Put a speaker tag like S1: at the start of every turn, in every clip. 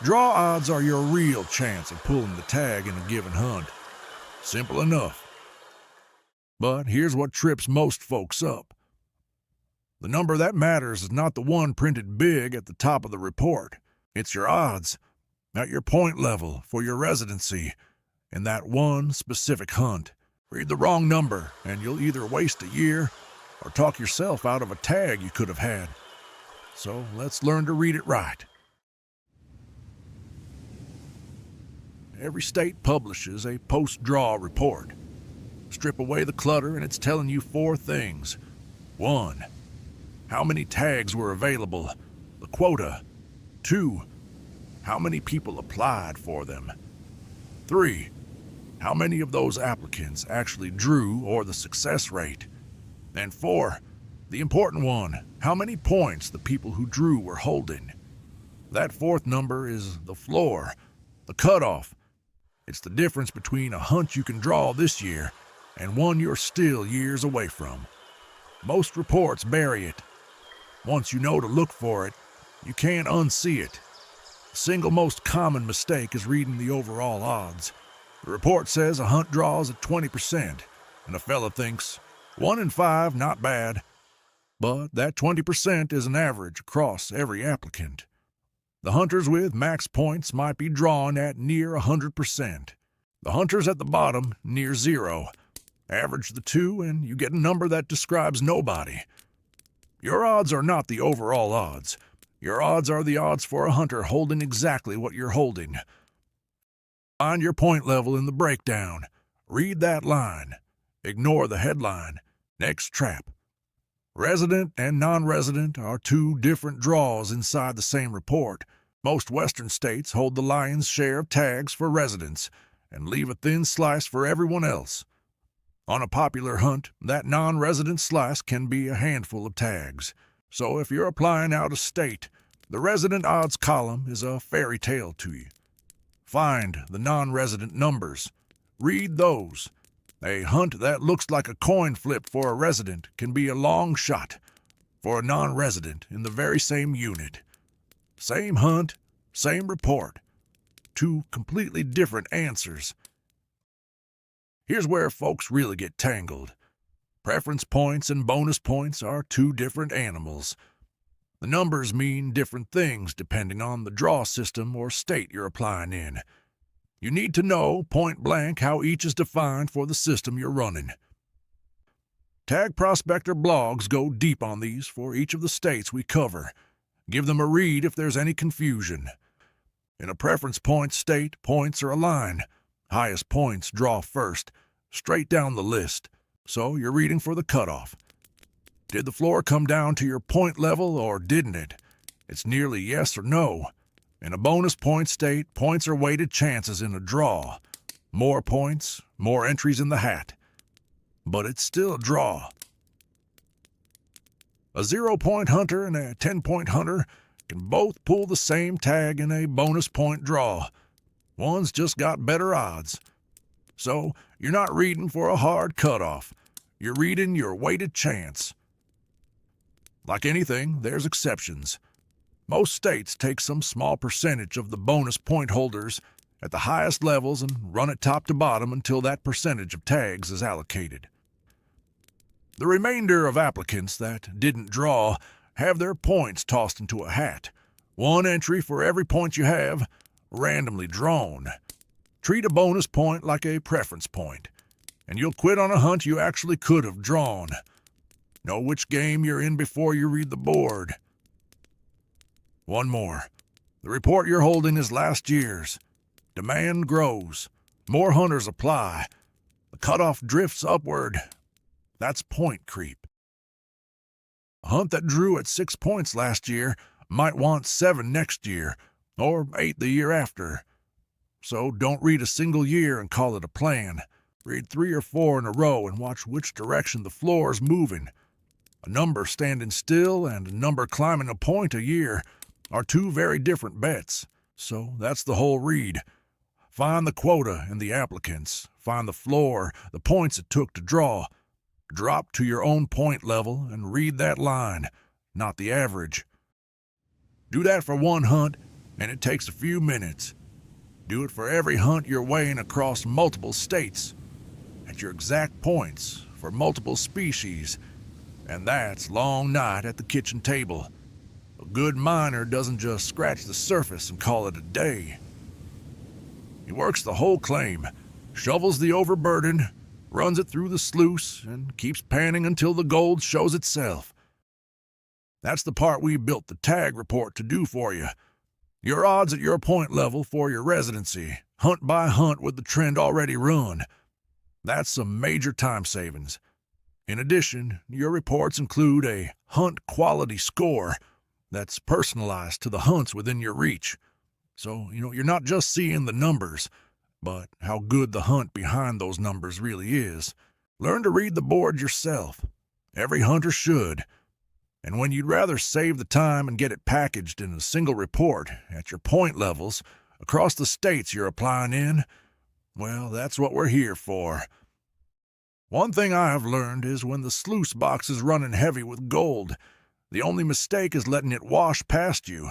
S1: Draw odds are your real chance of pulling the tag in a given hunt. Simple enough. But here's what trips most folks up. The number that matters is not the one printed big at the top of the report. It's your odds, at your point level for your residency in that one specific hunt. Read the wrong number and you'll either waste a year or talk yourself out of a tag you could have had. So let's learn to read it right. Every state publishes a post-draw report. Strip away the clutter and it's telling you 4 things. 1. How many tags were available, the quota. 2. How many people applied for them. 3. How many of those applicants actually drew or the success rate. And 4. The important one, how many points the people who drew were holding. That 4th number is the floor, the cutoff. It's the difference between a hunt you can draw this year and one you're still years away from. Most reports bury it. Once you know to look for it, you can't unsee it. The single most common mistake is reading the overall odds. The report says a hunt draws at 20%, and a fella thinks 1 in 5, not bad. But that 20% is an average across every applicant. The hunters with max points might be drawn at near 100%. The hunters at the bottom near 0. Average the two and you get a number that describes nobody. Your odds are not the overall odds. Your odds are the odds for a hunter holding exactly what you're holding. Find your point level in the breakdown. Read that line. Ignore the headline. Next trap. Resident and non-resident are 2 different draws inside the same report. Most western states hold the lion's share of tags for residents and leave a thin slice for everyone else. On a popular hunt, that non-resident slice can be a handful of tags. So if you're applying out of state, the resident odds column is a fairy tale to you. Find the non-resident numbers. Read those. A hunt that looks like a coin flip for a resident can be a long shot for a non-resident in the very same unit. Same hunt, same report. 2 completely different answers. Here's where folks really get tangled. Preference points and bonus points are 2 different animals. The numbers mean different things depending on the draw system or state you're applying in. You need to know point blank how each is defined for the system you're running. Tag Prospector blogs go deep on these for each of the states we cover. Give them a read if there's any confusion. In a preference point state, points are a line. Highest points draw first, straight down the list, so you're reading for the cutoff. Did the floor come down to your point level or didn't it? It's nearly yes or no. In a bonus point state, points are weighted chances in a draw. More points, more entries in the hat. But it's still a draw. A 0-point hunter and a 10-point hunter can both pull the same tag in a bonus point draw. One's just got better odds. So you're not reading for a hard cutoff. You're reading your weighted chance. Like anything, there's exceptions. Most states take some small percentage of the bonus point holders at the highest levels and run it top to bottom until that percentage of tags is allocated. The remainder of applicants that didn't draw have their points tossed into a hat. 1 entry for every point you have, randomly drawn. Treat a bonus point like a preference point, and you'll quit on a hunt you actually could have drawn. Know which game you're in before you read the board. One more. The report you're holding is last year's. Demand grows. More hunters apply. The cutoff drifts upward. That's point creep. A hunt that drew at 6 points last year might want 7 next year, or 8 the year after. So don't read a single year and call it a plan. Read 3 or 4 in a row and watch which direction the floor is moving. A number standing still and a number climbing a point a year are 2 very different bets. So that's the whole read. Find the quota and the applicants. Find the floor, the points it took to draw. Drop to your own point level and read that line, not the average. Do that for 1 hunt, and it takes a few minutes. Do it for every hunt you're weighing across multiple states, at your exact points for multiple species, and that's long night at the kitchen table. A good miner doesn't just scratch the surface and call it a day. He works the whole claim, shovels the overburden, runs it through the sluice, and keeps panning until the gold shows itself. That's the part we built the tag report to do for you. Your odds at your point level for your residency, hunt by hunt with the trend already run. That's some major time savings. In addition, your reports include a hunt quality score that's personalized to the hunts within your reach. So, you're not just seeing the numbers, but how good the hunt behind those numbers really is. Learn to read the board yourself. Every hunter should. And when you'd rather save the time and get it packaged in a single report at your point levels across the states you're applying in, well, that's what we're here for. One thing I have learned is when the sluice box is running heavy with gold, the only mistake is letting it wash past you.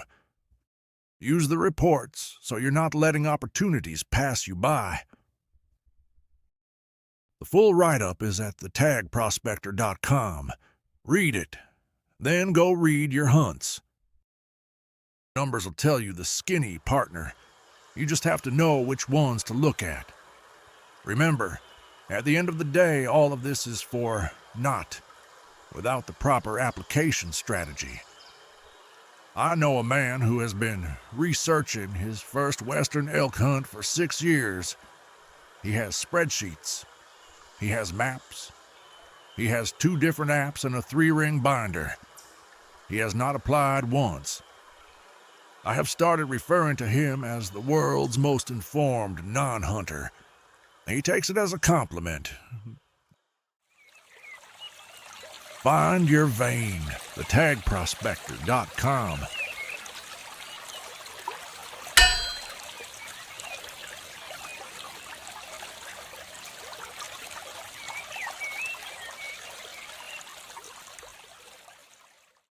S1: Use the reports so you're not letting opportunities pass you by. The full write-up is at thetagprospector.com. Read it. Then go read your hunts. Numbers will tell you the skinny partner. You just have to know which ones to look at. Remember, at the end of the day, all of this is for naught, without the proper application strategy. I know a man who has been researching his first western elk hunt for 6 years. He has spreadsheets. He has maps. He has 2 different apps and a 3-ring binder. He has not applied once. I have started referring to him as the world's most informed non-hunter. He takes it as a compliment. Find your vein. thetagprospector.com.